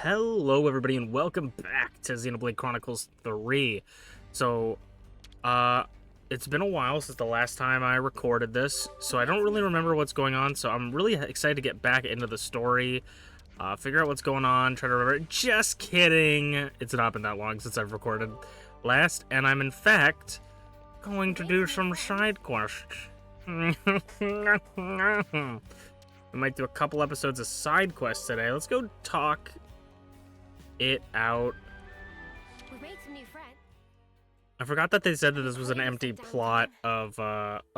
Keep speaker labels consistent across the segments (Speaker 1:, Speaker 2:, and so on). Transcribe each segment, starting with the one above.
Speaker 1: Hello everybody and welcome back to Xenoblade Chronicles 3. So, it's been a while since the last time I recorded this, so I don't really remember what's going on, so I'm really excited to get back into the story, figure out what's going on, try to remember. Just kidding! It's not been that long since I've recorded last, and I'm in fact going to do some side quests. We might do a couple episodes of side quests today. Let's go talk it out.
Speaker 2: We made some new friends.
Speaker 1: I forgot that they said that this was an empty plot of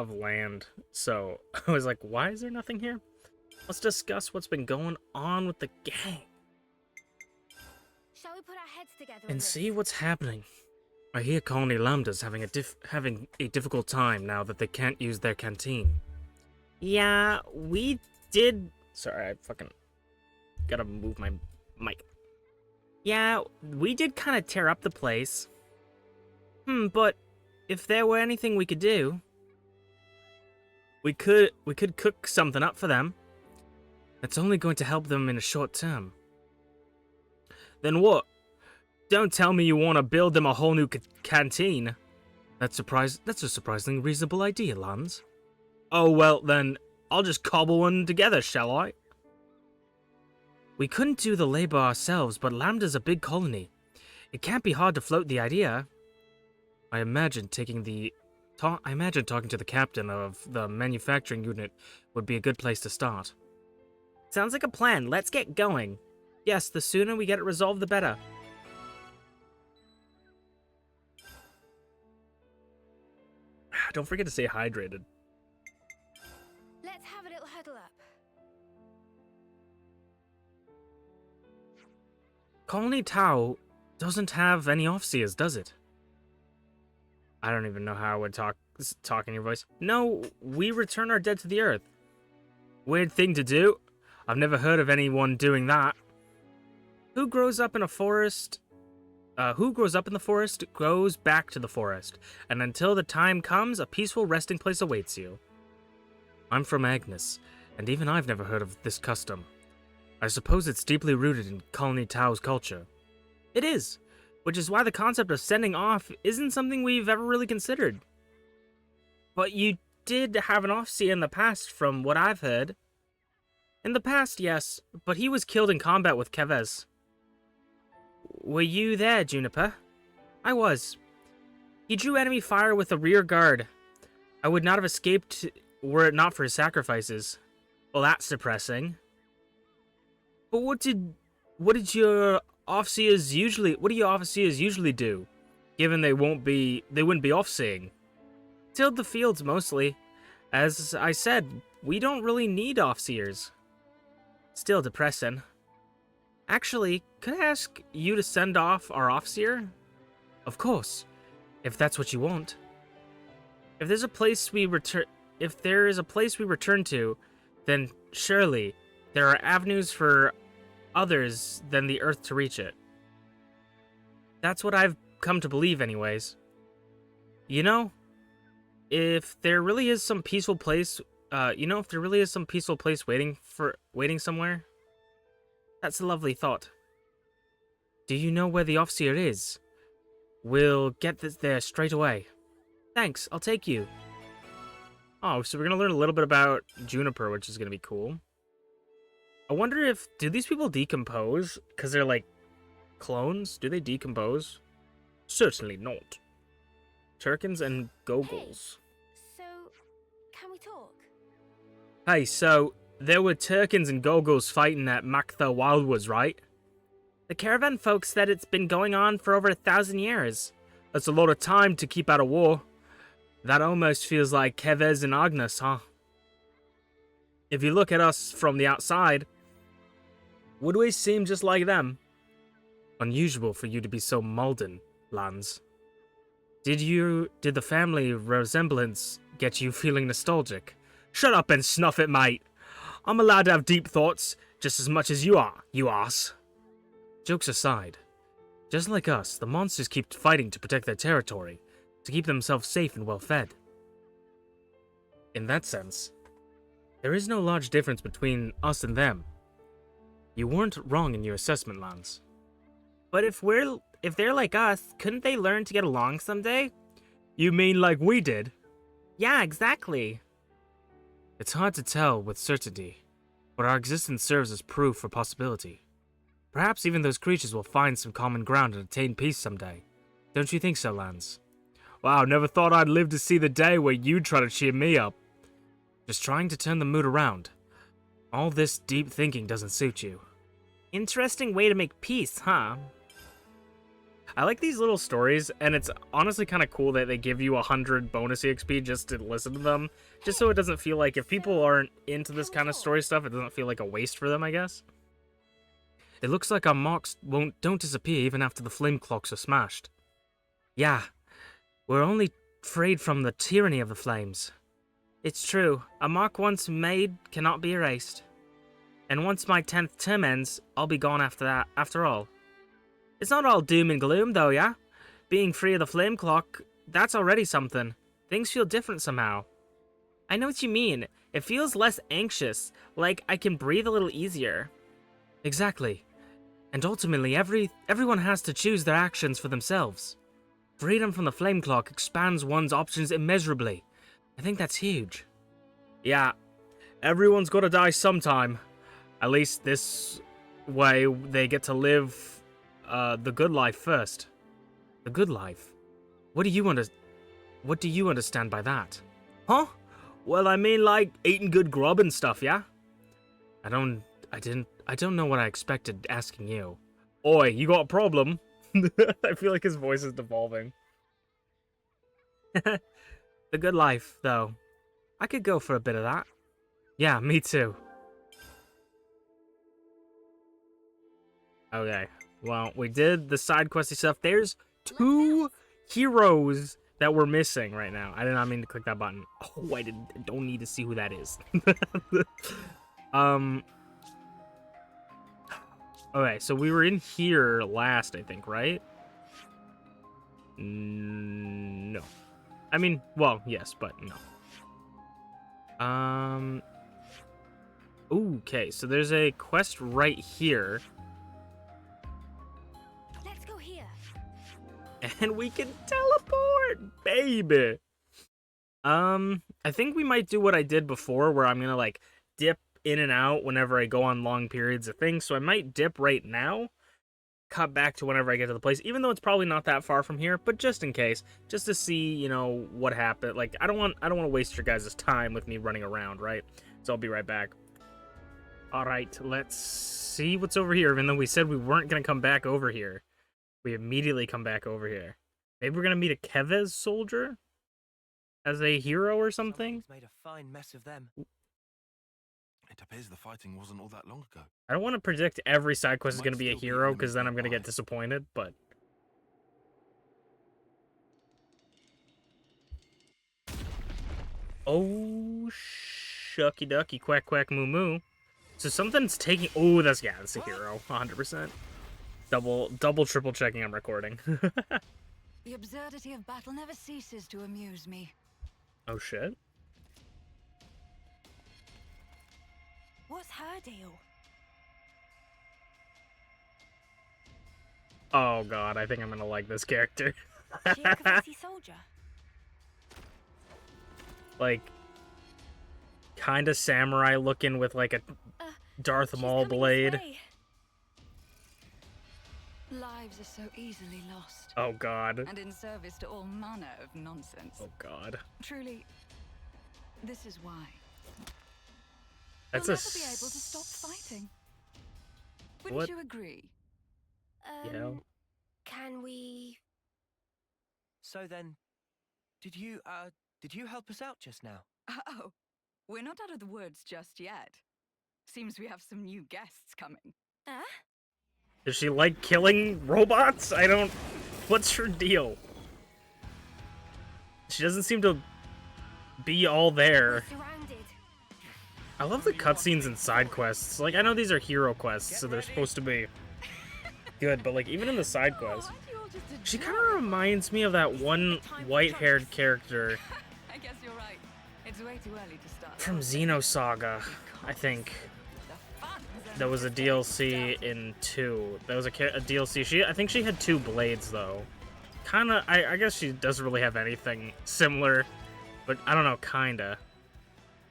Speaker 1: land. So I was like, why is there nothing here? Let's discuss what's been going on with the gang
Speaker 2: Shall we put our heads together
Speaker 1: and see what's happening. I hear Colony Lambda's having a difficult time now that they can't use their canteen. Yeah, we did. Sorry, I fucking gotta move my mic. Yeah, we did kind of tear up the place. But if there were anything we could do, we could cook something up for them. That's only going to help them in a short term. Then what? Don't tell me you want to build them a whole new canteen. That's a surprisingly reasonable idea, Lance. Oh well, then I'll just cobble one together, shall I? We couldn't do the labor ourselves, but Lambda's a big colony. It can't be hard to float the idea. I imagine talking to the captain of the manufacturing unit would be a good place to start. Sounds like a plan. Let's get going. Yes, the sooner we get it resolved, the better. Don't forget to stay hydrated.
Speaker 2: Let's have a little huddle up.
Speaker 1: Colony Tau doesn't have any Offseers, does it? I don't even know how I would talk in your voice. No, we return our dead to the earth. Weird thing to do. I've never heard of anyone doing that. Who grows up in the forest goes back to the forest, and until the time comes, a peaceful resting place awaits you. I'm from Agnes, and even I've never heard of this custom. I suppose it's deeply rooted in Colony Tau's culture. It is, which is why the concept of sending off isn't something we've ever really considered. But you did have an Offseer in the past, from what I've heard. In the past, yes, but he was killed in combat with Kevez. Were you there, Juniper? I was. He drew enemy fire with a rear guard. I would not have escaped were it not for his sacrifices. Well, that's depressing. But what do your Offseers usually do? Given they wouldn't be offseeing. Tilled the fields mostly. As I said, we don't really need Offseers. Still depressing. Actually, could I ask you to send off our Offseer? Of course, if that's what you want. If there is a place we return to, then surely there are avenues for others than the Earth to reach it. That's what I've come to believe anyways. You know, if there really is some peaceful place, waiting somewhere, that's a lovely thought. Do you know where the Offseer is? We'll get there straight away. Thanks, I'll take you. Oh, so we're gonna learn a little bit about Juniper, which is gonna be cool. I wonder do these people decompose? Because they're like clones? Do they decompose? Certainly not. Turkins and Gogles.
Speaker 2: Hey, so, can we talk?
Speaker 1: Hey, so there were Turkins and Gogles fighting at Maktha Wildwoods, right? The caravan folks said it's been going on for over 1,000 years. That's a lot of time to keep out of war. That almost feels like Kevez and Agnes, huh? If you look at us from the outside, would we seem just like them? Unusual for you to be so Malden, Lance. Did the family resemblance get you feeling nostalgic? Shut up and snuff it, mate. I'm allowed to have deep thoughts just as much as you are, you ass. Jokes aside, just like us, the monsters keep fighting to protect their territory, to keep themselves safe and well fed. In that sense, there is no large difference between us and them. You weren't wrong in your assessment, Lance.
Speaker 3: But if they're like us, couldn't they learn to get along someday?
Speaker 1: You mean like we did?
Speaker 3: Yeah, exactly.
Speaker 1: It's hard to tell with certainty, but our existence serves as proof for possibility. Perhaps even those creatures will find some common ground and attain peace someday. Don't you think so, Lance? Wow, never thought I'd live to see the day where you'd try to cheer me up. Just trying to turn the mood around. All this deep thinking doesn't suit you.
Speaker 3: Interesting way to make peace, huh?
Speaker 1: I like these little stories, and it's honestly kind of cool that they give you 100 bonus EXP just to listen to them. Just so it doesn't feel like, if people aren't into this kind of story stuff, it doesn't feel like a waste for them, I guess. It looks like our marks don't disappear even after the flame clocks are smashed. Yeah, we're only freed from the tyranny of the flames.
Speaker 3: It's true. A mark once made cannot be erased. And once my 10th term ends, I'll be gone after that, after all. It's not all doom and gloom, though, yeah? Being free of the flame clock, that's already something. Things feel different somehow. I know what you mean. It feels less anxious, like I can breathe a little easier.
Speaker 1: Exactly. And ultimately, everyone has to choose their actions for themselves. Freedom from the flame clock expands one's options immeasurably. I think that's huge. Yeah, everyone's gotta die sometime. At least this way they get to live the good life first. The good life? What do you understand by that?
Speaker 3: Huh? Well, I mean like eating good grub and stuff, yeah?
Speaker 1: I don't know what I expected asking you.
Speaker 3: Oi, you got a problem?
Speaker 1: I feel like his voice is devolving.
Speaker 3: The good life, though. I could go for a bit of that.
Speaker 1: Yeah, me too. Okay, well, we did the side questy stuff. There's 2 heroes that we're missing right now. I did not mean to click that button. Oh, I don't need to see who that is. Okay, so we were in here last, I think, right? No. I mean, well, yes, but no. Okay, so there's a quest right here.
Speaker 2: Let's go here.
Speaker 1: And we can teleport, baby. I think we might do what I did before, where I'm gonna, like, dip in and out whenever I go on long periods of things. So I might dip right now, cut back to whenever I get to the place, even though it's probably not that far from here, but just in case, just to see, you know, what happened. Like, I don't want to waste your guys' time with me running around, right? So I'll be right back. All right, let's see what's over here. Even though we said we weren't going to come back over here, we immediately come back over here. Maybe we're going to meet a Kevez soldier as a hero or something.
Speaker 4: Made a fine mess of them. It appears the fighting wasn't all that long ago.
Speaker 1: I don't want to predict every side quest is going to be a hero, because then I'm going to get disappointed, but... Oh, shucky ducky, quack quack moo moo. So something's taking... Oh, that's a hero, 100%. Double, triple checking I'm recording.
Speaker 5: The absurdity of battle never ceases to amuse me.
Speaker 1: Oh, shit.
Speaker 2: What's her deal?
Speaker 1: Oh, God, I think I'm going to like this character.
Speaker 2: She a Kavasi soldier?
Speaker 1: Like, kind of samurai looking with, like, a Darth
Speaker 2: She's
Speaker 1: Maul
Speaker 2: coming this
Speaker 1: blade.
Speaker 2: way.
Speaker 5: Lives are so easily lost.
Speaker 1: Oh, God.
Speaker 5: And in service to all manner of nonsense.
Speaker 1: Oh, God.
Speaker 5: Truly, this is why.
Speaker 1: That's
Speaker 5: We'll
Speaker 1: a...
Speaker 5: never be able to stop fighting. Wouldn't
Speaker 1: What?
Speaker 5: you agree?
Speaker 1: Yeah.
Speaker 2: Can we...
Speaker 4: So then, did you help us out just now?
Speaker 5: Oh, we're not out of the woods just yet. Seems we have some new guests coming.
Speaker 1: Does she like killing robots? I don't... What's her deal? She doesn't seem to be all there.
Speaker 2: We're surrounded.
Speaker 1: I love the cutscenes and side quests. Like, I know these are hero quests, so they're supposed to be good, but, like, even in the side quests, she kind of reminds me of that one white-haired character
Speaker 5: I guess you're right. It's way too early to start.
Speaker 1: from Xenosaga, I think.
Speaker 5: The fun's
Speaker 1: there was a DLC in 2. There was a DLC. I think she had 2 blades though. Kinda. I guess she doesn't really have anything similar, but I don't know. Kinda.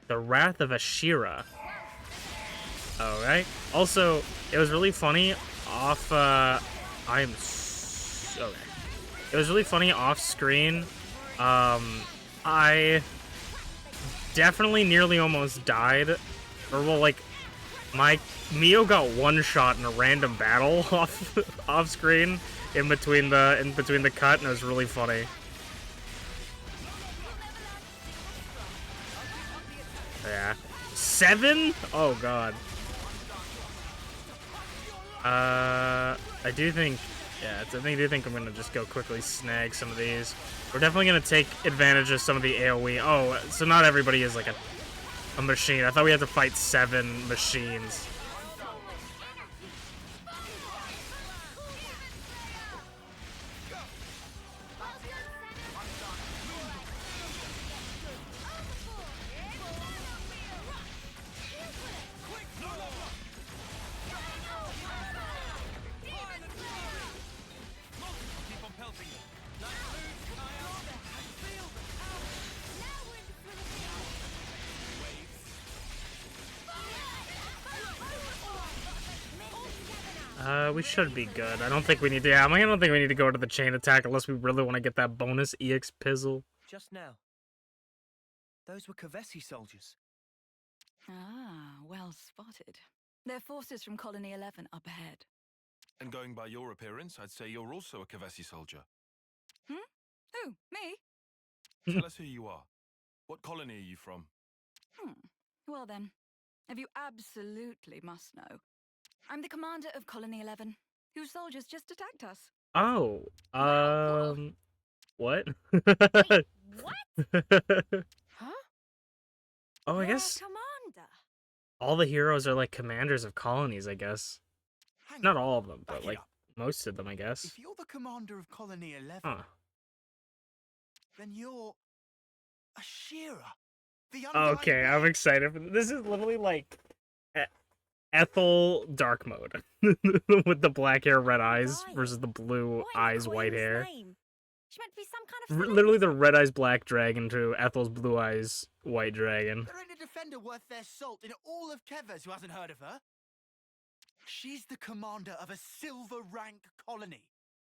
Speaker 1: The Wrath of Ashira. Alright. Also, it was really funny off, okay. It was really funny off screen. I definitely nearly almost died. Or, well, like, my Mio got one shot in a random battle off screen in between the cut, and it was really funny. Yeah. 7? Oh god. I do think I'm gonna just go quickly snag some of these. We're definitely gonna take advantage of some of the AoE. Oh, so not everybody is like a machine. I thought we had to fight 7 machines. We should be good. I don't think we need to. Yeah, I don't think we need to go to the chain attack unless we really want to get that bonus EX Pizzle.
Speaker 4: Just now. Those were Kavesi soldiers.
Speaker 5: Ah, well spotted. They're forces from Colony 11 up ahead.
Speaker 6: And going by your appearance, I'd say you're also a Kavesi soldier.
Speaker 5: Who? Me?
Speaker 6: Tell us who you are. What colony are you from?
Speaker 5: Well then, if you absolutely must know, I'm the commander of Colony 11, whose soldiers just attacked us.
Speaker 1: Oh,
Speaker 2: Wow,
Speaker 1: what?
Speaker 2: Wait, what? Huh?
Speaker 1: Oh, I
Speaker 2: You're a
Speaker 1: guess
Speaker 2: commander.
Speaker 1: all the heroes are like commanders of colonies, I guess.
Speaker 7: Hang
Speaker 1: Not
Speaker 7: on,
Speaker 1: all of them,
Speaker 7: back
Speaker 1: but
Speaker 7: it
Speaker 1: like
Speaker 7: up.
Speaker 1: most of them, I guess.
Speaker 7: If you're the commander of Colony 11,
Speaker 1: Huh.
Speaker 7: then you're Ashira, the undying
Speaker 1: Okay, I'm
Speaker 7: bear.
Speaker 1: excited. This is literally like Ethel dark mode with the black hair, red eyes
Speaker 2: Dying?
Speaker 1: versus the blue
Speaker 2: What in the
Speaker 1: eyes, white
Speaker 2: Queen's
Speaker 1: hair.
Speaker 2: name? She meant to be some kind of
Speaker 1: Literally the
Speaker 2: celebrity.
Speaker 1: red eyes black dragon to Ethel's blue eyes white dragon.
Speaker 7: There ain't a defender worth their salt in all of Kevers who hasn't heard of her. She's the commander of a silver rank colony,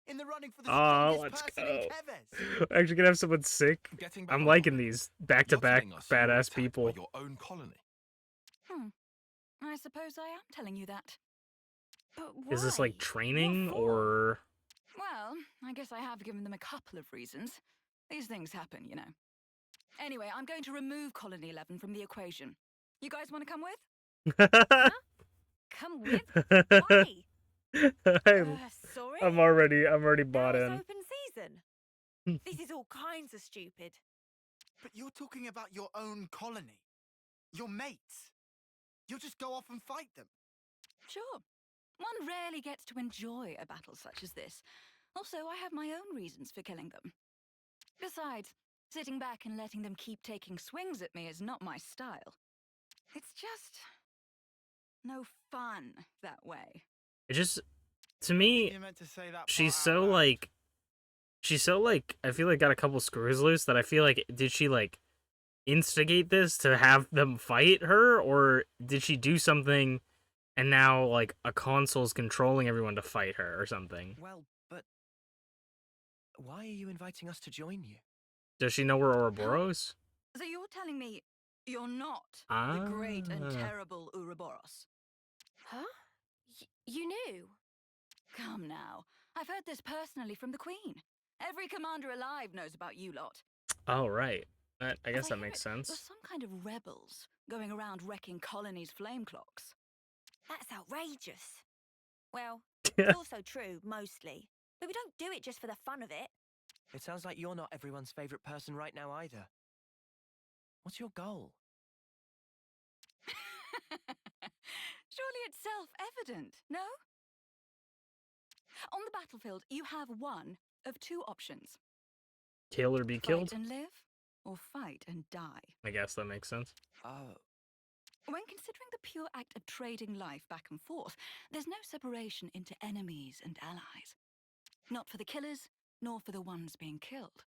Speaker 7: in the running for the
Speaker 1: Oh,
Speaker 7: strongest
Speaker 1: let's
Speaker 7: person
Speaker 1: go.
Speaker 7: in Kevers.
Speaker 1: Actually gonna have someone sick.
Speaker 6: Getting back
Speaker 1: I'm
Speaker 6: on
Speaker 1: liking
Speaker 6: topic.
Speaker 1: these back-to-back
Speaker 6: You're telling us you were
Speaker 1: badass
Speaker 6: attacked by
Speaker 1: people.
Speaker 6: your own colony.
Speaker 5: I suppose I am telling you that.
Speaker 2: But why?
Speaker 1: Is this like
Speaker 2: What
Speaker 1: training
Speaker 2: for?
Speaker 1: or...
Speaker 5: Well, I guess I have given them a couple of reasons. These things happen, you know. Anyway, I'm going to remove Colony 11 from the equation. You guys want to come with?
Speaker 2: Come with? Why?
Speaker 1: I'm,
Speaker 2: Sorry?
Speaker 1: I'm already
Speaker 2: Now
Speaker 1: bought
Speaker 2: it's
Speaker 1: in.
Speaker 2: open season. This is all kinds of stupid.
Speaker 7: But you're talking about your own colony, your mates. You'll just go off and fight them.
Speaker 5: Sure. One rarely gets to enjoy a battle such as this. Also, I have my own reasons for killing them. Besides, sitting back and letting them keep taking swings at me is not my style. It's just no fun that way.
Speaker 1: It just, to me,
Speaker 7: You meant to say that
Speaker 1: she's
Speaker 7: part
Speaker 1: so
Speaker 7: out loud.
Speaker 1: like, I feel like got a couple screws loose that I feel like, did she like instigate this to have them fight her, or did she do something and now like a console's controlling everyone to fight her or something?
Speaker 4: Well, but why are you inviting us to join you?
Speaker 1: Does she know we're Ouroboros?
Speaker 5: So you're telling me you're not the great and
Speaker 1: Ah.
Speaker 5: terrible Ouroboros?
Speaker 2: Huh? You knew?
Speaker 5: Come now. I've heard this personally from the Queen. Every commander alive knows about you lot.
Speaker 1: Oh, right. I
Speaker 5: As
Speaker 1: guess that
Speaker 5: hear
Speaker 1: makes
Speaker 5: it, You're
Speaker 1: sense.
Speaker 5: some kind of rebels going around wrecking colonies' flame clocks.
Speaker 2: That's outrageous. Well, it's also true, mostly. But we don't do it just for the fun of it.
Speaker 4: It sounds like you're not everyone's favorite person right now either. What's your goal?
Speaker 5: Surely it's self-evident, no? On the battlefield, you have one of two options.
Speaker 1: Kill or be killed?
Speaker 5: Fight and live, or fight and die.
Speaker 1: I guess that makes sense.
Speaker 4: Oh.
Speaker 5: When considering the pure act of trading life back and forth, there's no separation into enemies and allies. Not for the killers, nor for the ones being killed.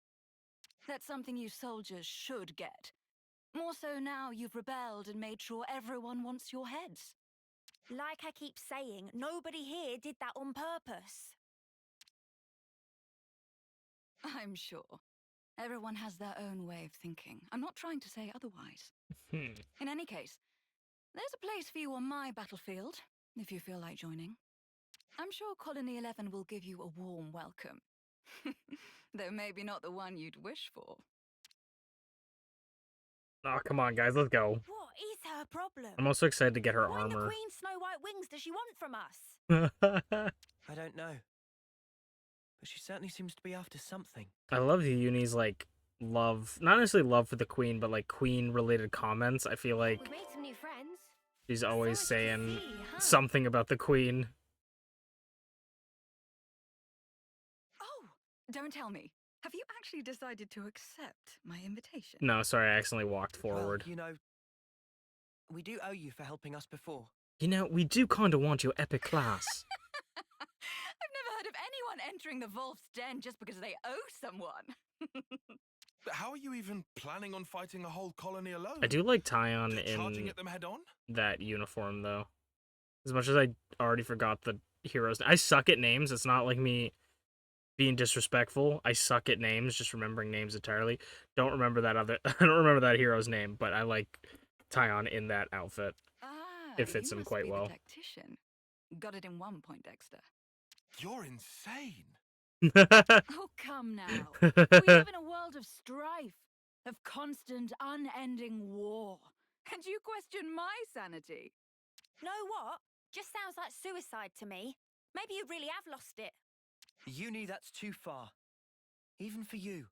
Speaker 5: That's something you soldiers should get. More so now you've rebelled and made sure everyone wants your heads.
Speaker 2: Like I keep saying, nobody here did that on purpose.
Speaker 5: I'm sure. Everyone has their own way of thinking. I'm not trying to say otherwise. In any case, there's a place for you on my battlefield, if you feel like joining. I'm sure Colony 11 will give you a warm welcome. Though maybe not the one you'd wish for.
Speaker 1: Oh, come on, guys, let's go.
Speaker 2: What is her problem?
Speaker 1: I'm also excited to get her
Speaker 2: What in the
Speaker 1: armor.
Speaker 2: Queen's Snow White wings does she want from us?
Speaker 4: I don't know. But she certainly seems to be after something.
Speaker 1: I love the Uni's, like, love, not necessarily love for the Queen, but, like, Queen-related comments. I feel like
Speaker 2: We've made some new friends.
Speaker 1: she's always
Speaker 2: So much to
Speaker 1: saying
Speaker 2: see, huh?
Speaker 1: something about the Queen.
Speaker 5: Oh, don't tell me. Have you actually decided to accept my invitation?
Speaker 1: No, sorry, I accidentally walked forward.
Speaker 4: Well, you know, we do owe you for helping us before.
Speaker 1: You know, we do kind of want your epic class.
Speaker 5: I've never heard of anyone entering the Wolf's Den just because they owe someone.
Speaker 6: But how are you even planning on fighting a whole colony alone?
Speaker 1: I do like Tyon
Speaker 6: Charging
Speaker 1: in
Speaker 6: at them head on?
Speaker 1: that uniform, though. As much as I already forgot the heroes. I suck at names. It's not like me being disrespectful. I suck at names, just remembering names entirely. Don't remember that other. I don't remember that hero's name, but I like Tyon in that outfit. It fits him quite well.
Speaker 5: The tactician. Got it in one point, Dexter.
Speaker 6: You're insane.
Speaker 5: Oh, come now. We live in a world of strife, of constant, unending war. And you question my sanity?
Speaker 2: Know what? Just sounds like suicide to me. Maybe you really have lost it.
Speaker 4: Uni, that's too far. Even for you.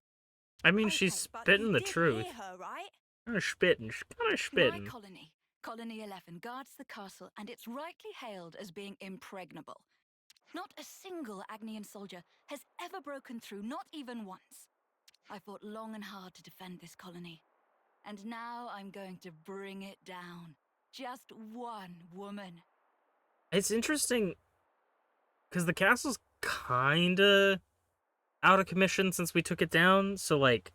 Speaker 1: I mean,
Speaker 2: Okay,
Speaker 1: she's
Speaker 2: but
Speaker 1: spitting
Speaker 2: you
Speaker 1: the
Speaker 2: did
Speaker 1: truth.
Speaker 2: hear her, right?
Speaker 1: Kind of spitting. Kind of spitting.
Speaker 5: My colony, Colony 11, guards the castle, and it's rightly hailed as being impregnable. Not a single Agnian soldier has ever broken through, not even once. I fought long and hard to defend this colony. And now I'm going to bring it down. Just one woman.
Speaker 1: It's interesting because the castle's kind of out of commission since we took it down. So, like,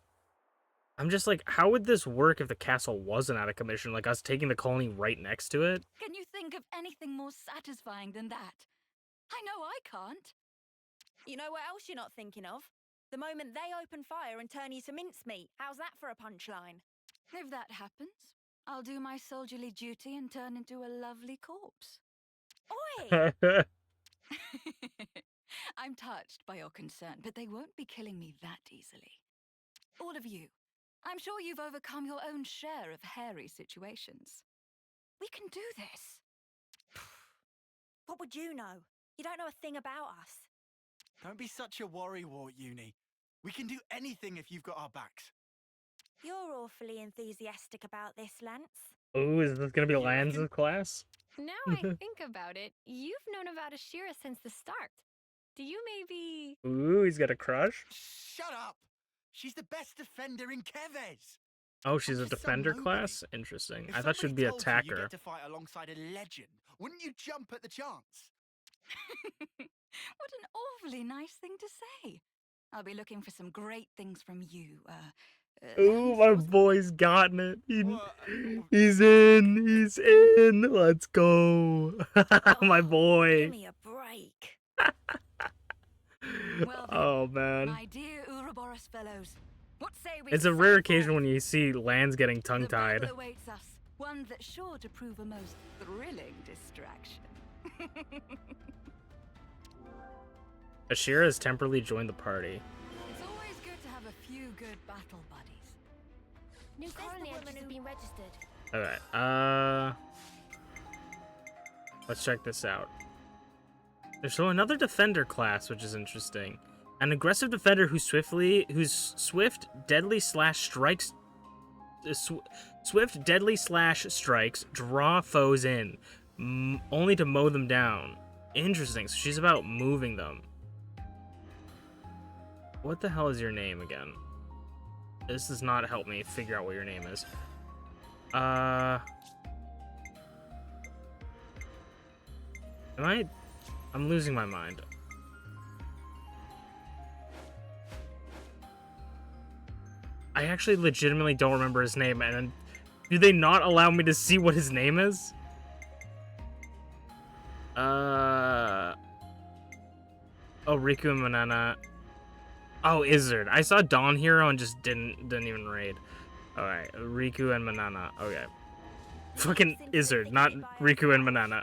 Speaker 1: I'm just like, how would this work if the castle wasn't out of commission? Like, us taking the colony right next to it?
Speaker 5: Can you think of anything more satisfying than that? I know I can't.
Speaker 2: You know what else you're not thinking of? The moment they open fire and turn you to mincemeat. How's that for a punchline?
Speaker 5: If that happens, I'll do my soldierly duty and turn into a lovely corpse.
Speaker 2: Oi!
Speaker 5: I'm touched by your concern, but they won't be killing me that easily. All of you, I'm sure you've overcome your own share of hairy situations. We can do this.
Speaker 2: What would you know? You don't know a thing about us.
Speaker 7: Don't be such a worrywart, Uni. We can do anything if you've got our backs.
Speaker 2: You're awfully enthusiastic about this, Lance.
Speaker 1: Ooh, is this gonna be
Speaker 7: You
Speaker 1: Lance's
Speaker 7: reckon?
Speaker 1: class?
Speaker 8: Now I think about it, you've known about Ashira since the start. Do you maybe...
Speaker 1: Ooh, he's got a crush.
Speaker 7: Shut up! She's the best defender in Keves.
Speaker 1: Oh, she's a
Speaker 7: I'm just some
Speaker 1: defender
Speaker 7: nobody.
Speaker 1: class? Interesting.
Speaker 7: If
Speaker 1: I thought she'd
Speaker 7: somebody
Speaker 1: be
Speaker 7: told you
Speaker 1: attacker.
Speaker 7: get to fight alongside a legend, wouldn't you jump at the chance?
Speaker 5: What an awfully nice thing to say. I'll be looking for some great things from you,
Speaker 1: Ooh,
Speaker 5: Lance,
Speaker 1: my
Speaker 5: wasn't it?
Speaker 1: boy's gotten it.
Speaker 7: What?
Speaker 1: He's in. He's in. Let's go. My boy.
Speaker 2: Give me a break.
Speaker 5: Well then,
Speaker 1: Oh, man.
Speaker 5: my dear Ouroboros fellows, what say we
Speaker 1: It's a
Speaker 5: send
Speaker 1: rare
Speaker 5: forth?
Speaker 1: occasion when you see Lance getting
Speaker 5: The
Speaker 1: tongue-tied.
Speaker 5: battle awaits us, one that's sure to prove a most thrilling distraction.
Speaker 1: Ashira has temporarily joined the party.
Speaker 5: It's always good to have a few good battle buddies.
Speaker 2: New colony woman who's been registered.
Speaker 1: Alright, let's check this out. There's so another defender class, which is interesting. An aggressive defender whose swift, deadly slash strikes draw foes in, only to mow them down. Interesting. So she's about moving them. What the hell is your name again? This does not help me figure out what your name is. I'm losing my mind. I actually legitimately don't remember his name, and do they not allow me to see what his name is? Oh, Riku and Manana. Oh, Izzard. I saw Dawn Hero and just didn't even raid. Alright, Riku and Manana. Okay. Fucking Izzard, not Riku and Manana.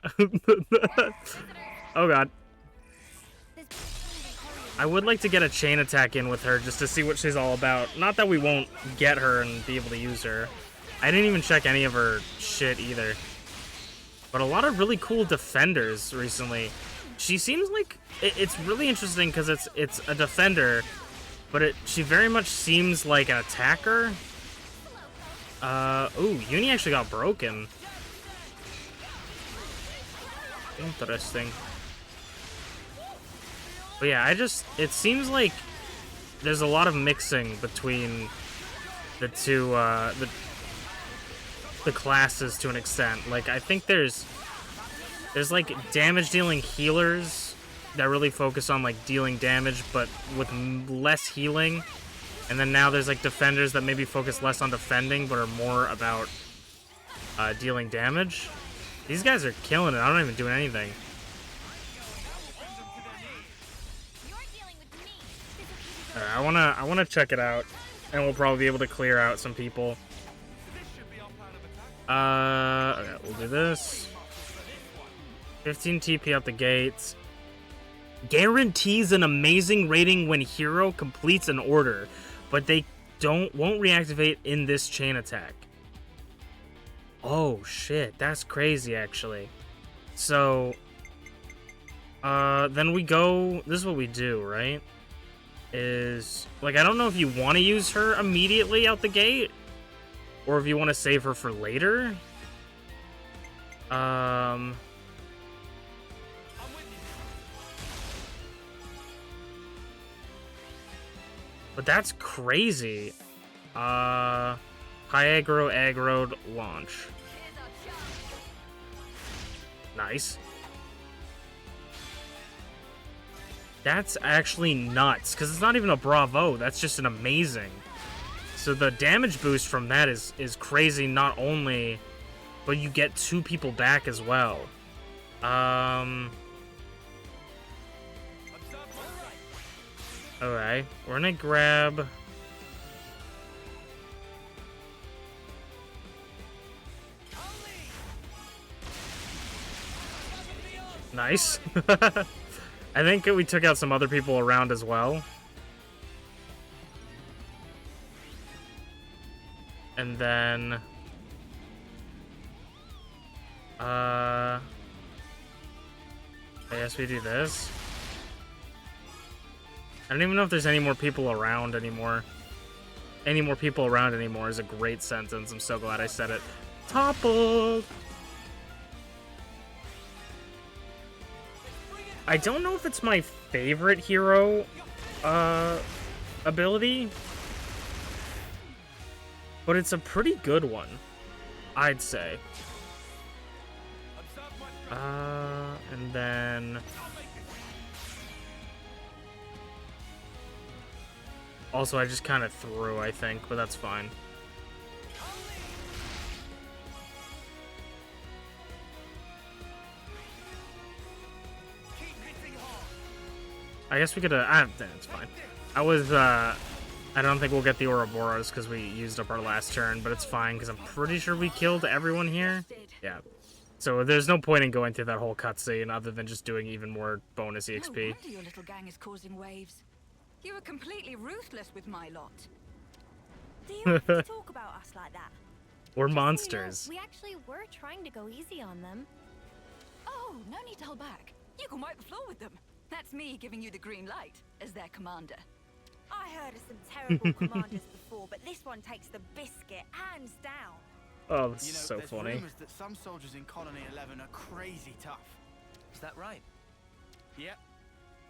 Speaker 1: Oh god. I would like to get a chain attack in with her just to see what she's all about. Not that we won't get her and be able to use her. I didn't even check any of her shit either. But a lot of really cool defenders recently. She seems like it's really interesting because it's a defender, but she very much seems like an attacker. Ooh, Uni actually got broken. Interesting. But yeah, it seems like there's a lot of mixing between the two, the classes to an extent. Like, I think there's like damage dealing healers that really focus on like dealing damage but with less healing, and then now there's like defenders that maybe focus less on defending but are more about dealing damage. These guys are killing it. I'm not even doing anything. Alright, I wanna check it out, and we'll probably be able to clear out some people. Okay, we'll do this. 15 TP out the gates. Guarantees an amazing rating when hero completes an order, but they won't reactivate in this chain attack. Oh shit, that's crazy actually. So then we go, this is what we do, right? Is like, I don't know if you want to use her immediately out the gate or if you want to save her for later. But that's crazy. High aggroed, launch. Nice. That's actually nuts, because it's not even a bravo, that's just an amazing. So the damage boost from that is crazy, not only, but you get 2 people back as well. Alright, we're gonna grab... Nice. I think we took out some other people around as well. And then... I guess we do this. I don't even know if there's any more people around anymore. Any more people around anymore is a great sentence. I'm so glad I said it. Toppled! I don't know if it's my favorite hero ability, but it's a pretty good one, I'd say. And then... Also, I just kind of threw, I think, but that's fine. I guess we could, it's fine. I don't think we'll get the Ouroboros because we used up our last turn, but it's fine because I'm pretty sure we killed everyone here. Yeah. So there's no point in going through that whole cutscene other than just doing even more bonus EXP.
Speaker 5: No wonder your little gang is causing waves. You were completely ruthless with my lot.
Speaker 2: Do you have to talk about us like that?
Speaker 1: We're
Speaker 8: Just so you know,
Speaker 1: monsters.
Speaker 8: we actually were trying to go easy on them.
Speaker 5: Oh, no need to hold back. You can wipe the floor with them. That's me giving you the green light as their commander.
Speaker 2: I heard of some terrible commanders before, but this one takes the biscuit, hands down.
Speaker 1: Oh, this
Speaker 7: You know,
Speaker 1: is so
Speaker 7: there's
Speaker 1: funny.
Speaker 7: rumors that some soldiers in Colony 11 are crazy tough.
Speaker 4: Is that right?
Speaker 7: Yep.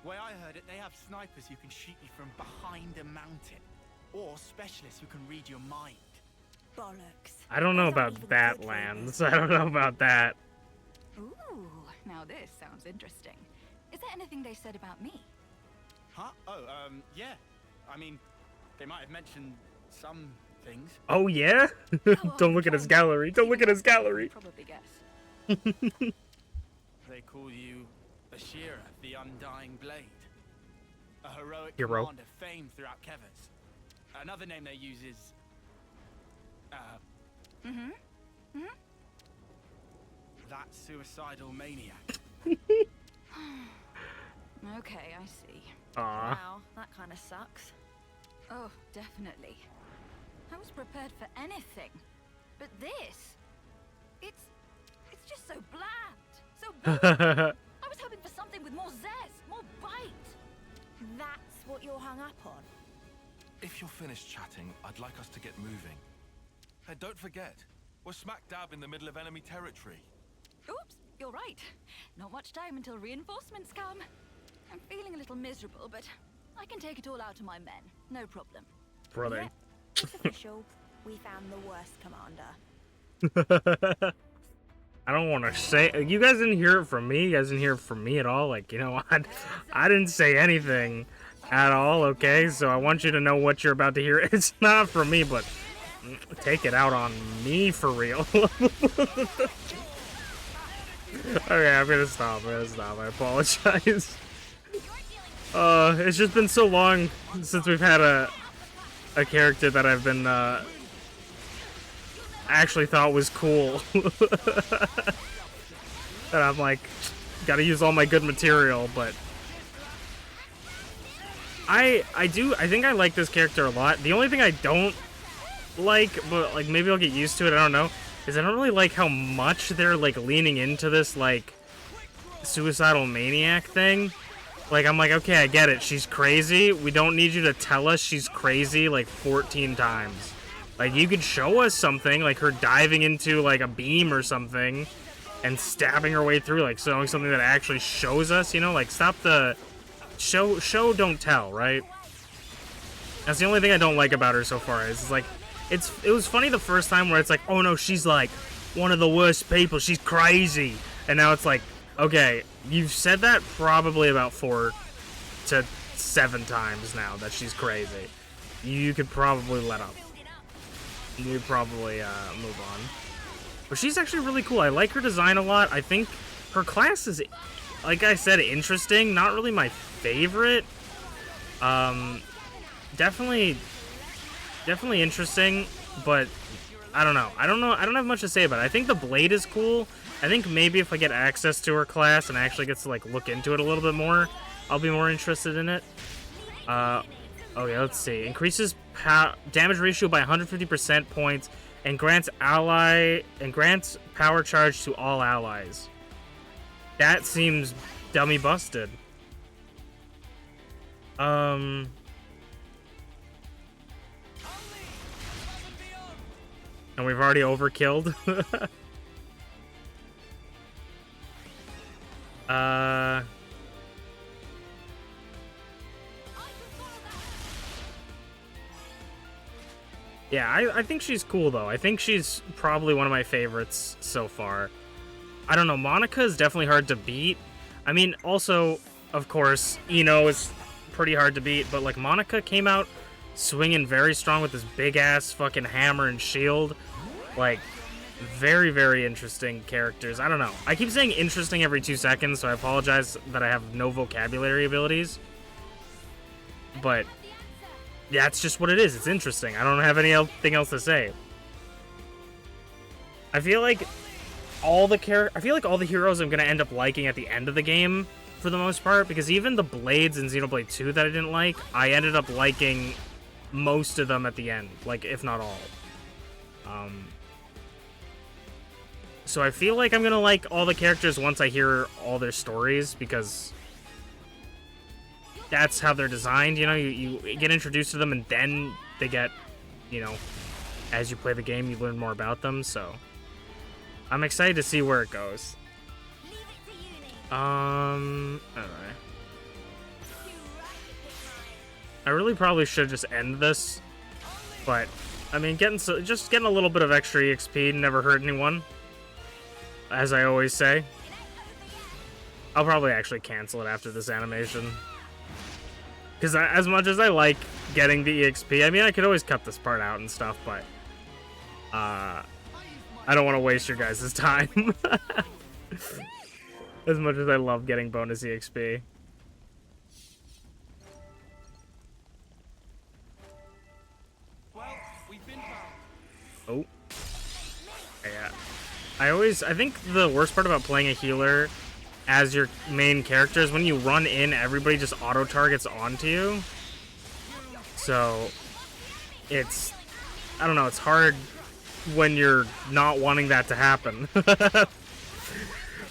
Speaker 7: Way I heard it, they have snipers who can shoot you from behind a mountain, or specialists who can read your mind.
Speaker 2: Bollocks.
Speaker 1: I don't know
Speaker 2: Those aren't
Speaker 1: about
Speaker 2: even
Speaker 1: that,
Speaker 2: good
Speaker 1: Lance.
Speaker 2: rumors.
Speaker 1: I don't know about that.
Speaker 5: Ooh, now this sounds interesting. Is there anything they said about me?
Speaker 7: Huh? Oh, yeah. I mean, they might have mentioned some things.
Speaker 1: Oh yeah? Don't look at his gallery. Don't look at his gallery.
Speaker 5: Probably guess.
Speaker 7: They call you Ashira, the Undying Blade. A heroic
Speaker 1: Hero.
Speaker 7: commander famed throughout Kevers. Another name they use is... that suicidal maniac.
Speaker 5: Okay, I see.
Speaker 1: Aw.
Speaker 2: Wow, that kind of sucks.
Speaker 5: Oh, definitely. I was prepared for anything. But this... It's just so bland. So boring. I was hoping for something with more zest, more bite.
Speaker 2: That's what you're hung up on.
Speaker 6: If you're finished chatting, I'd like us to get moving. Hey, don't forget, we're smack dab in the middle of enemy territory.
Speaker 5: Oops, you're right. Not much time until reinforcements come. I'm feeling a little miserable, but I can take it all out to my men. No problem.
Speaker 1: Brother.
Speaker 2: Yep, it's official. We found the worst commander.
Speaker 1: I don't want to say. You guys didn't hear it from me. You guys didn't hear it from me at all. Like, you know, I didn't say anything at all, okay? So I want you to know what you're about to hear. It's not from me, but take it out on me for real. Okay, I'm gonna stop. I apologize. It's just been so long since we've had a character that I've been actually thought was cool. And I'm like, gotta use all my good material, but I think I like this character a lot. The only thing I don't like, but like maybe I'll get used to it, I don't know, is I don't really like how much they're like leaning into this like suicidal maniac thing. Like, I'm like, okay, I get it. She's crazy. We don't need you to tell us she's crazy like 14 times. Like, you could show us something, like her diving into like a beam or something and stabbing her way through, like showing something that actually shows us, you know? Like, stop the show, don't tell, right? That's the only thing I don't like about her so far. Is like, it was funny the first time where it's like, oh no, she's like one of the worst people. She's crazy. And now it's like, okay, you've said that probably about 4 to 7 times now that she's crazy. You could probably let up. You could probably move on. But she's actually really cool. I like her design a lot. I think her class is, like I said, interesting. Not really my favorite. Definitely interesting, but I don't know. I don't have much to say about it. I think the blade is cool. I think maybe if I get access to her class and actually gets to like look into it a little bit more, I'll be more interested in it. Okay, let's see. Increases damage ratio by 150% points and grants power charge to all allies. That seems dummy busted. And we've already overkilled. Yeah, I think she's cool, though. I think she's probably one of my favorites so far. I don't know, Monica is definitely hard to beat. I mean, also, of course, Ino is pretty hard to beat, but, like, Monica came out swinging very strong with this big-ass fucking hammer and shield. Like, very, very interesting characters. I don't know. I keep saying interesting every 2 seconds, so I apologize that I have no vocabulary abilities. But that's just what it is. It's interesting. I don't have anything else to say. I feel like all the heroes I'm gonna end up liking at the end of the game for the most part, because even the blades in Xenoblade 2 that I didn't like, I ended up liking most of them at the end, like if not all. So I feel like I'm gonna like all the characters once I hear all their stories, because that's how they're designed, you know? You get introduced to them, and then they get, you know, as you play the game, you learn more about them, so I'm excited to see where it goes. Alright. I really probably should just end this, but, I mean, just getting a little bit of extra EXP never hurt anyone, as I always say. I'll probably actually cancel it after this animation. Because as much as I like getting the EXP, I mean, I could always cut this part out and stuff, but I don't want to waste your guys' time. As much as I love getting bonus EXP. Oh. Yeah. I think the worst part about playing a healer as your main character is when you run in, everybody just auto-targets onto you. So, it's, I don't know, it's hard when you're not wanting that to happen.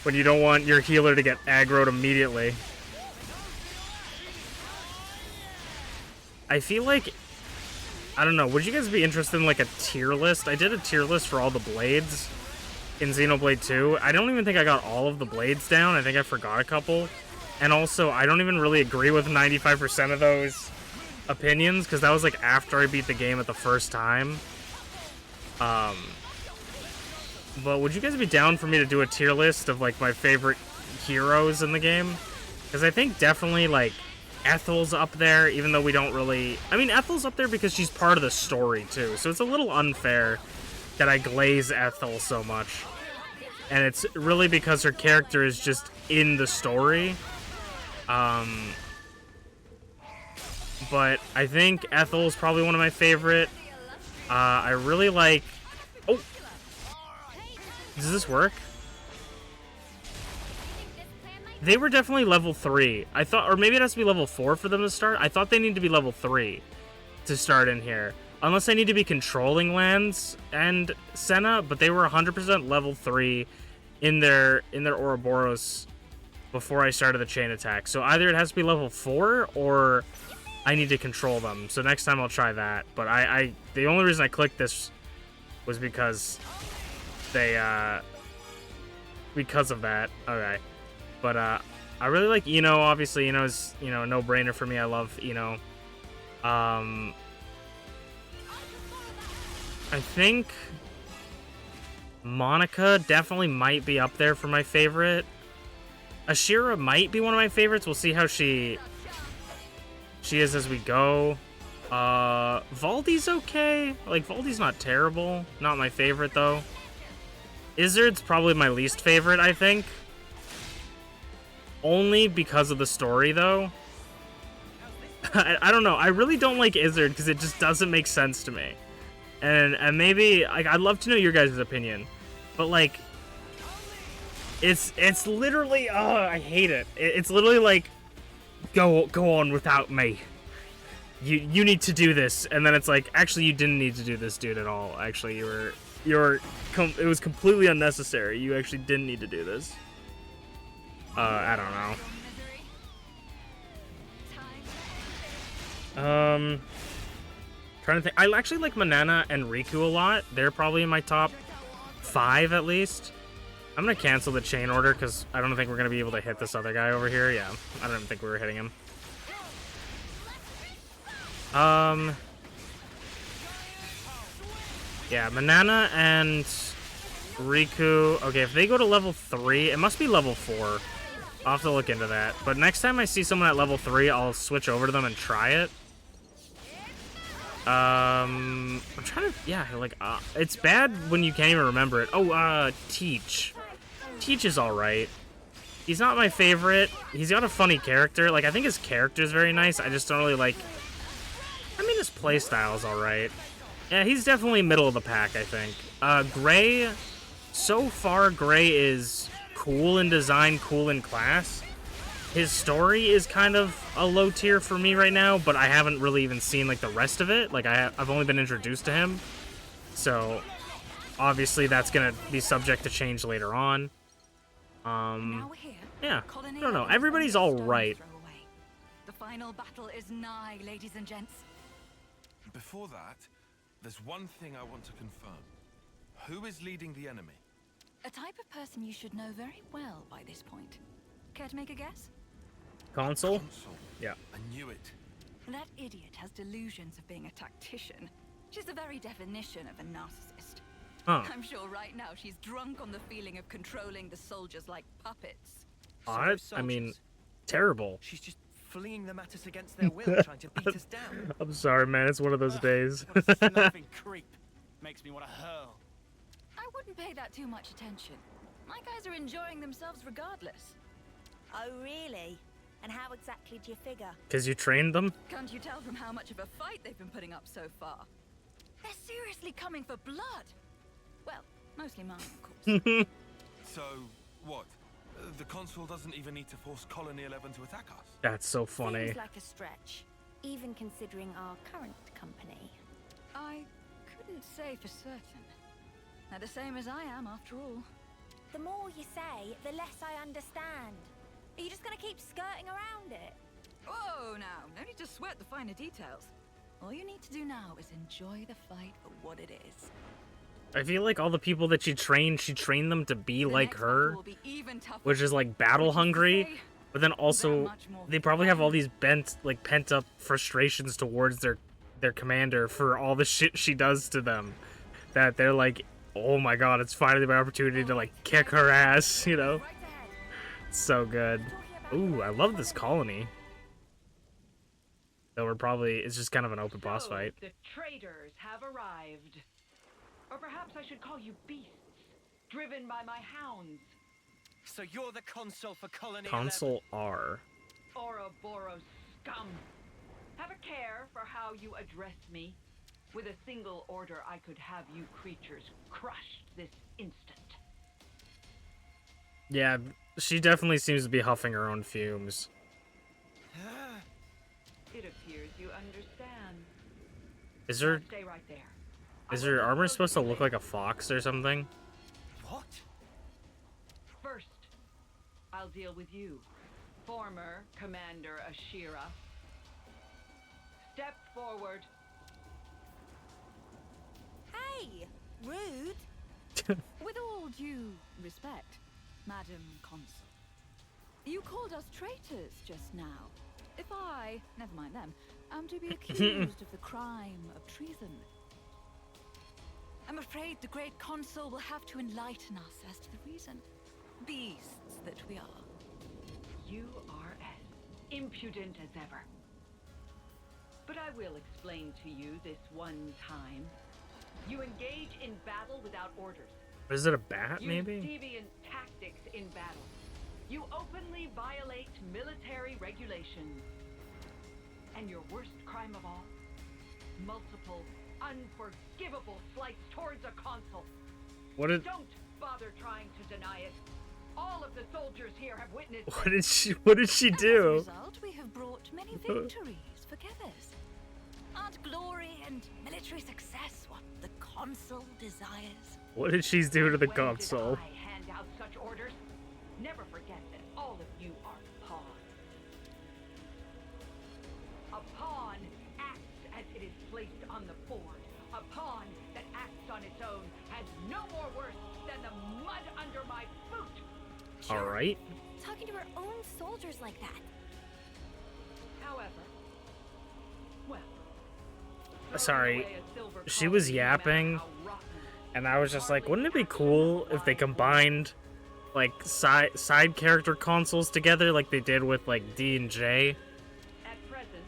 Speaker 1: When you don't want your healer to get aggroed immediately. I feel like, I don't know, would you guys be interested in like a tier list? I did a tier list for all the blades in Xenoblade 2. I don't even think I got all of the blades down. I think I forgot a couple. And also, I don't even really agree with 95% of those opinions, because that was like after I beat the game at the first time. But would you guys be down for me to do a tier list of like my favorite heroes in the game? Because I think definitely like Ethel's up there, even though we don't really... I mean, Ethel's up there because she's part of the story too, so it's a little unfair that I glaze Ethel so much. And it's really because her character is just in the story. But I think Ethel is probably one of my favorite. I really like... Oh! Does this work? They were definitely level 3. I thought, or maybe it has to be level 4 for them to start. I thought they need to be level 3 to start in here. Unless I need to be controlling Lance and Senna, but they were 100% level 3 in their Ouroboros before I started the chain attack. So either it has to be level 4 or I need to control them. So next time I'll try that. But the only reason I clicked this was because they because of that. Okay. But I really like Ino. Obviously, Ino's, a no-brainer for me. I love Ino. I think Monica definitely might be up there for my favorite. Ashira might be one of my favorites. We'll see how she is as we go. Valdi's okay. Like, Valdi's not terrible. Not my favorite, though. Izzard's probably my least favorite, I think. Only because of the story, though. I don't know. I really don't like Izzard because it just doesn't make sense to me. And maybe, like, I'd love to know your guys' opinion. But, like, it's literally, I hate it. It's literally like, go on without me. You need to do this. And then it's like, actually, you didn't need to do this, dude, at all. Actually, it was completely unnecessary. You actually didn't need to do this. I don't know. Trying to think. I actually like Manana and Riku a lot. They're probably in my top 5 at least. I'm gonna cancel the chain order because I don't think we're gonna be able to hit this other guy over here. Yeah, I don't even think we were hitting him. Yeah, Manana and Riku. Okay, if they go to level 3, it must be level 4. I'll have to look into that. But next time I see someone at level 3, I'll switch over to them and try it. I'm trying to, yeah, like, it's bad when you can't even remember it. Oh, Teach. Teach is alright. He's not my favorite. He's got a funny character. Like, I think his character is very nice. I just don't really like, I mean, his playstyle is alright. Yeah, he's definitely middle of the pack, I think. Gray, so far, Gray is cool in design, cool in class. His story is kind of a low tier for me right now, but I haven't really even seen, like, the rest of it. Like, I've only been introduced to him. So, obviously, that's gonna be subject to change later on. Yeah, I don't know. Everybody's alright.
Speaker 5: The final battle is nigh, ladies and gents.
Speaker 6: Before that, there's one thing I want to confirm. Who is leading the enemy?
Speaker 5: A type of person you should know very well by this point. Care to make a guess?
Speaker 1: Console?
Speaker 6: Console.
Speaker 1: Yeah.
Speaker 6: I knew it.
Speaker 5: That idiot has delusions of being a tactician. She's the very definition of a narcissist.
Speaker 1: Huh.
Speaker 5: I'm sure right now she's drunk on the feeling of controlling the soldiers like puppets.
Speaker 4: of
Speaker 1: odd.
Speaker 4: those
Speaker 1: I mean,
Speaker 4: soldiers?
Speaker 1: terrible.
Speaker 4: She's just flinging them at us against their will, trying to beat us down.
Speaker 1: I'm sorry, man. It's one of those days.
Speaker 7: What a snuffing creep. Makes me want to hurl.
Speaker 5: I wouldn't pay that too much attention. My guys are enjoying themselves regardless.
Speaker 2: Oh, really? And how exactly do you figure?
Speaker 1: Because you trained them?
Speaker 5: Can't you tell from how much of a fight they've been putting up so far? They're seriously coming for blood. Well, mostly mine, of course.
Speaker 6: So, what? The consul doesn't even need to force Colony 11 to attack us?
Speaker 1: That's so funny.
Speaker 2: Seems like a stretch, even considering our current company.
Speaker 5: I couldn't say for certain. They're the same as I am, after all.
Speaker 2: The more you say, the less I understand. Are you just gonna keep skirting around it?
Speaker 5: Whoa, now, no need to sweat the finer details. All you need to do now is enjoy the fight for what it is.
Speaker 1: I feel like all the people that she trained them to be
Speaker 5: The
Speaker 1: like
Speaker 5: next
Speaker 1: her,
Speaker 5: battle will be even tougher,
Speaker 1: which is like battle
Speaker 5: which is to
Speaker 1: hungry.
Speaker 5: say,
Speaker 1: But then
Speaker 5: that
Speaker 1: also,
Speaker 5: much more
Speaker 1: they probably have all
Speaker 5: fun.
Speaker 1: these pent up frustrations towards their commander for all the shit she does to them. That they're like, oh my god, it's finally my opportunity to like kick her ass, you know?
Speaker 2: Right ahead.
Speaker 1: It's so good.
Speaker 2: Talking about
Speaker 1: Ooh,
Speaker 2: your
Speaker 1: I
Speaker 2: own
Speaker 1: love this
Speaker 2: colony.
Speaker 1: colony. Though we're probably, it's just kind of an open boss
Speaker 9: So,
Speaker 1: fight.
Speaker 9: the traitors have arrived. Or perhaps I should call you beasts, driven by my hounds.
Speaker 4: So you're the consul for Colony
Speaker 1: Consul R.
Speaker 9: Ouroboros scum. Have a care for how you address me. With a single order, I could have you creatures crushed this instant.
Speaker 1: Yeah, she definitely seems to be huffing her own fumes.
Speaker 4: 11.
Speaker 9: It appears you understand.
Speaker 1: Is her
Speaker 9: Now stay right there. I
Speaker 1: is
Speaker 9: will
Speaker 1: her armor
Speaker 9: disclose
Speaker 1: supposed to
Speaker 9: you
Speaker 1: look
Speaker 9: later.
Speaker 1: like a fox or something?
Speaker 4: What?
Speaker 9: First, I'll deal with you, former Commander Ashira. Step forward.
Speaker 2: Hey, rude.
Speaker 5: With all due respect, Madam Consul, you called us traitors just now. If I, never mind them, am to be accused of the crime of treason, I'm afraid the great consul will have to enlighten us as to the reason. Beasts that we are.
Speaker 9: You are as impudent as ever. But I will explain to you this one time. You engage in battle without orders.
Speaker 1: Is it a bat,
Speaker 9: Use
Speaker 1: maybe?
Speaker 9: deviant tactics in battle. You openly violate military regulations. And your worst crime of all? Multiple, unforgivable slights towards a consul.
Speaker 1: What did
Speaker 9: Don't bother trying to deny it. All of the soldiers here have witnessed
Speaker 1: what
Speaker 9: it.
Speaker 1: did she
Speaker 5: And as a
Speaker 1: do?
Speaker 5: result, we have brought many victories for Kevers. Aren't glory and military success what the consul desires?
Speaker 1: What did she do to the
Speaker 9: When
Speaker 1: console?
Speaker 9: did I hand out such orders? Never forget that all of you are pawns. A pawn acts as it is placed on the board. A pawn that acts on its own has no more worth than the mud under my boot.
Speaker 1: All right.
Speaker 2: Talking to her own soldiers like that.
Speaker 9: However, well,
Speaker 1: Sorry,
Speaker 9: throwing away a silver
Speaker 1: she was
Speaker 9: colony, no matter
Speaker 1: yapping,
Speaker 9: how rotten,
Speaker 1: and I was just like, wouldn't it be cool if they combined like side character consoles together like they did with like D and J?
Speaker 9: at present,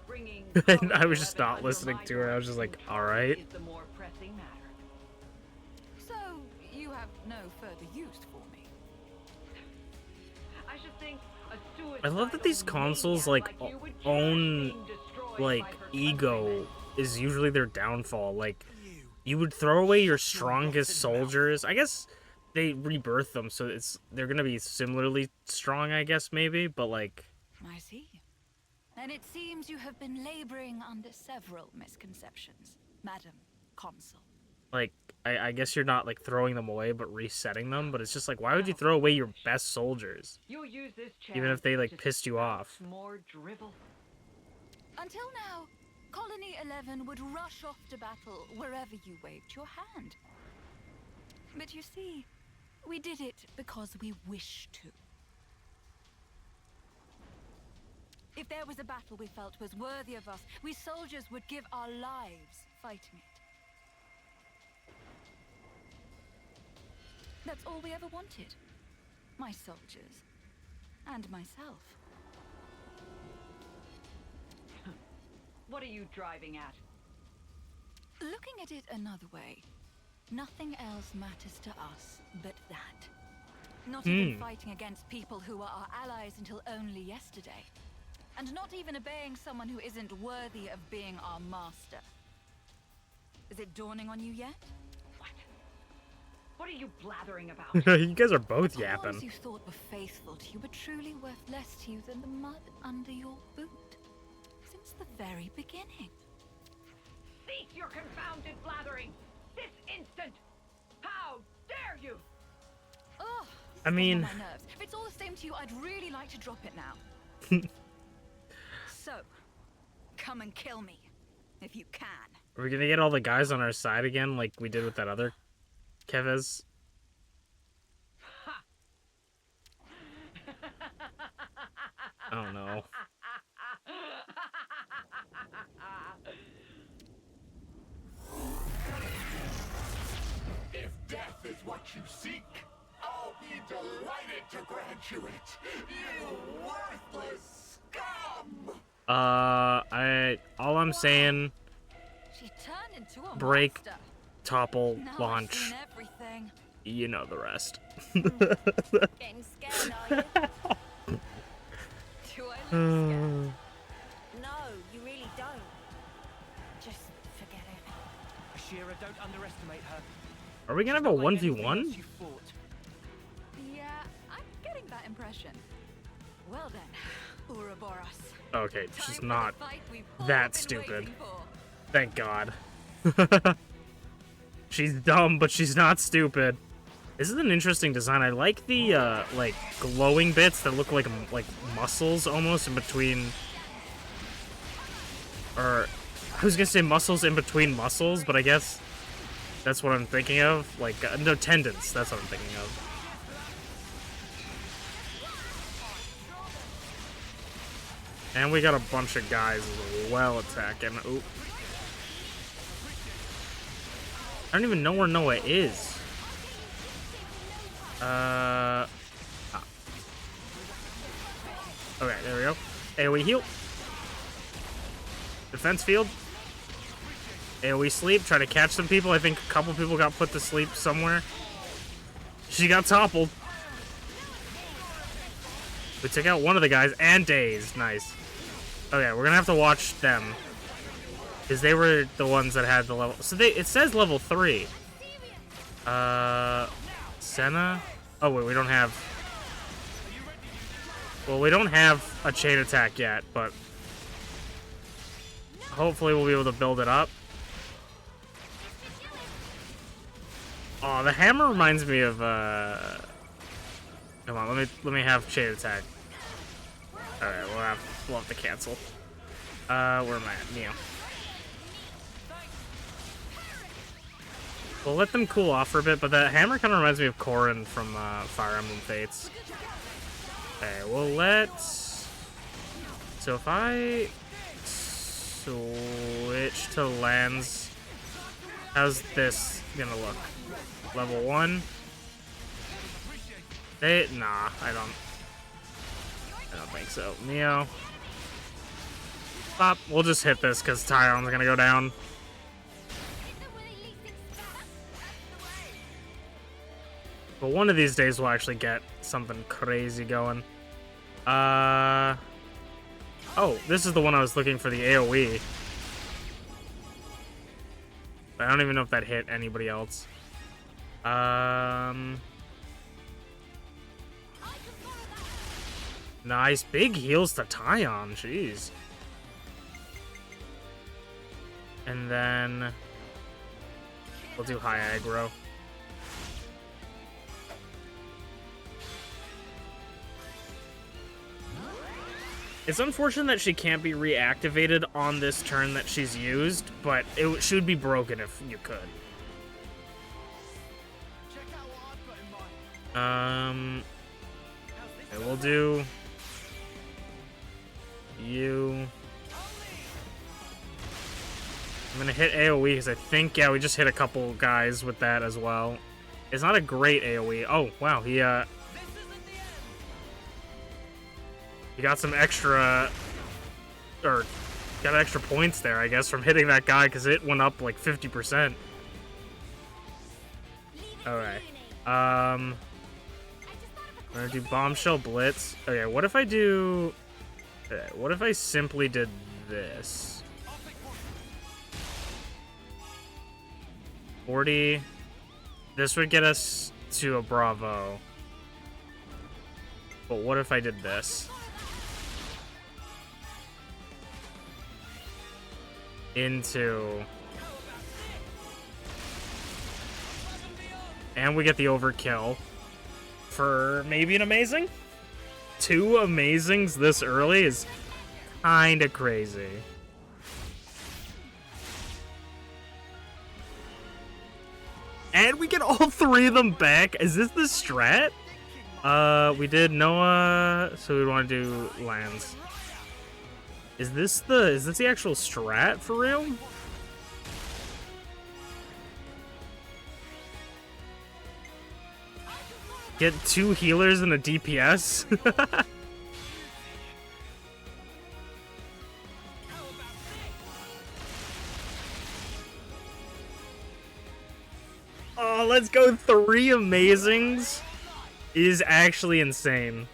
Speaker 9: bringing
Speaker 1: And I was
Speaker 9: Colony
Speaker 1: just
Speaker 9: 11
Speaker 1: not
Speaker 9: under
Speaker 1: listening
Speaker 9: my
Speaker 1: to her. I was just like,
Speaker 9: direction
Speaker 1: all right.
Speaker 9: is the more pressing matter.
Speaker 5: So, you have no further use for me.
Speaker 9: I should think a
Speaker 1: I love that these
Speaker 9: suicidal
Speaker 1: consoles
Speaker 9: maniac
Speaker 1: like
Speaker 9: you would cherish
Speaker 1: own
Speaker 9: being destroyed
Speaker 1: like
Speaker 9: by her
Speaker 1: ego
Speaker 9: countrymen.
Speaker 1: is usually their downfall. Like
Speaker 7: You.
Speaker 1: you would throw away your
Speaker 7: Shut your
Speaker 1: strongest
Speaker 7: rotten mouth.
Speaker 1: soldiers. I guess they rebirth them, so they're gonna be similarly strong. I guess maybe, but like
Speaker 5: I see. Then it seems you have been laboring under several misconceptions, Madam Consul.
Speaker 1: I guess you're not like throwing them away, but resetting them. But it's just like, why would you throw away your best soldiers?
Speaker 9: You'll use this
Speaker 1: Even if they,
Speaker 9: chance
Speaker 1: like,
Speaker 9: to
Speaker 1: pissed you
Speaker 9: spout
Speaker 1: off.
Speaker 9: More drivel.
Speaker 5: Until now, Colony 11 would rush off to battle wherever you waved your hand. But you see, we did it because we wished to. If there was a battle we felt was worthy of us, we soldiers would give our lives fighting it. That's all we ever wanted. My soldiers. and myself.
Speaker 9: What are you driving at?
Speaker 5: Looking at it another way, nothing else matters to us but that. Not even fighting against people who were our allies until only yesterday. And not even obeying someone who isn't worthy of being our master. Is it dawning on you yet?
Speaker 9: What are you blathering about?
Speaker 1: You guys are both
Speaker 5: The
Speaker 1: yapping.
Speaker 5: ones you thought were faithful to you were truly worth less to you than the mud under your boot. Since the very beginning.
Speaker 9: Cease your confounded blathering! This instant! How dare you!
Speaker 5: Ugh,
Speaker 1: I mean-
Speaker 5: my nerves. If it's all the same to you, I'd really like to drop it now. So, come and kill me, if you can.
Speaker 1: Are we gonna get all the guys on our side again, like we did with that other Kevez? Oh no.
Speaker 10: If death is what you seek, I'll be delighted to grant you it, you worthless scum!
Speaker 1: All I'm saying,
Speaker 5: She turned into a
Speaker 1: break,
Speaker 5: monster.
Speaker 1: topple,
Speaker 5: Now I've
Speaker 1: launch,
Speaker 5: seen everything.
Speaker 1: you know the rest.
Speaker 2: Getting scared, are you?
Speaker 5: Do I look scared?
Speaker 2: No, you really don't. Just forget it.
Speaker 4: Ashira, don't underestimate her.
Speaker 1: Are we gonna have a
Speaker 4: Not like
Speaker 1: 1v1?
Speaker 4: anything else you fought.
Speaker 5: Yeah, I'm getting that impression. Well then, Ouroboros.
Speaker 1: Okay,
Speaker 5: Time
Speaker 1: she's
Speaker 5: for the
Speaker 1: not
Speaker 5: fight we've all
Speaker 1: that
Speaker 5: been
Speaker 1: stupid.
Speaker 5: waiting for.
Speaker 1: Thank God. She's dumb, but she's not stupid. This is an interesting design. I like the like glowing bits that look like muscles almost in between. Or I was gonna say muscles in between muscles, but I guess that's what I'm thinking of. Like no, tendons. That's what I'm thinking of. And we got a bunch of guys as well attacking. Oop. I don't even know where Noah is. Okay, there we go. AoE heal. Defense field. AoE sleep. Try to catch some people. I think a couple people got put to sleep somewhere. She got toppled. We took out one of the guys and dazed. Nice. Okay, we're gonna have to watch them. Because they were the ones that had the level. So it says level 3. Senna? Oh wait, we don't have. Well, we don't have a chain attack yet, but hopefully we'll be able to build it up. Oh, the hammer reminds me of Come on, let me have chain attack. Alright, we'll have to cancel. Where am I at? Neo. We'll let them cool off for a bit, but that hammer kind of reminds me of Corrin from Fire Emblem Fates. Okay, we'll let... So if I switch to Lance, how's this gonna look? Level 1? Nah, I don't think so. Neo. Pop. We'll just hit this because Tyron's gonna go down. But one of these days we'll actually get something crazy going. Oh, this is the one I was looking for, the AoE. I don't even know if that hit anybody else. Nice. Big heals to Tyon. Jeez. And then we'll do high aggro. It's unfortunate that she can't be reactivated on this turn that she's used, but it should be broken if you could. Okay, we'll do you. I'm gonna hit AoE because I think, yeah, we just hit a couple guys with that as well. It's not a great AoE. Oh, wow, he You got some extra, or got extra points there, I guess, from hitting that guy, because it went up like 50%. Alright. I'm gonna do Bombshell Blitz. Okay, what if I do... Okay, what if I simply did this? 40. This would get us to a Bravo. But what if I did this? Into... And we get the overkill for maybe an amazing? 2 amazings this early is kinda crazy. And we get all 3 of them back? Is this the strat? We did Noah, so we want to do lands. Is this the actual strat for real? Get 2 healers and a DPS? Oh, let's go 3 amazings is actually insane.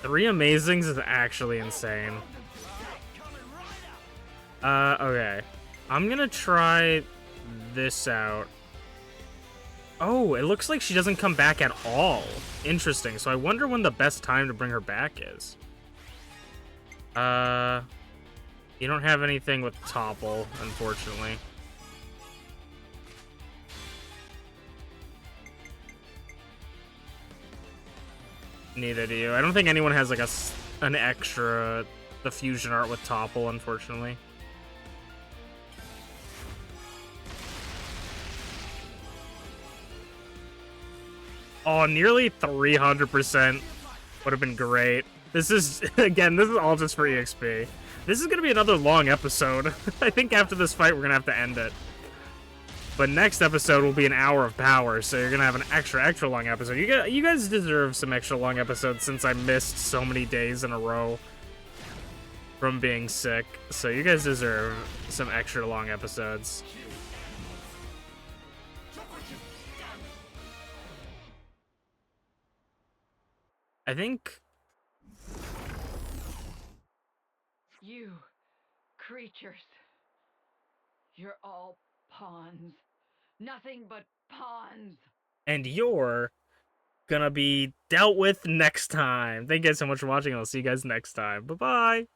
Speaker 1: Three amazings is actually insane. Okay. I'm gonna try this out. Oh, it looks like she doesn't come back at all. Interesting. So I wonder when the best time to bring her back is. You don't have anything with Topple, unfortunately. Neither do you. I don't think anyone has like an extra the fusion art with Topple, unfortunately. Oh, nearly 300% would have been great. This is, again, this is all just for EXP. This is going to be another long episode. I think after this fight, we're going to have to end it. But next episode will be an hour of power, so you're going to have an extra long episode. You guys deserve some extra long episodes since I missed so many days in a row from being sick. So you guys deserve some extra long episodes. I think...
Speaker 9: You creatures. You're all pawns. Nothing but pawns.
Speaker 1: And you're gonna be dealt with next time. Thank you guys so much for watching, and I'll see you guys next time. Bye-bye!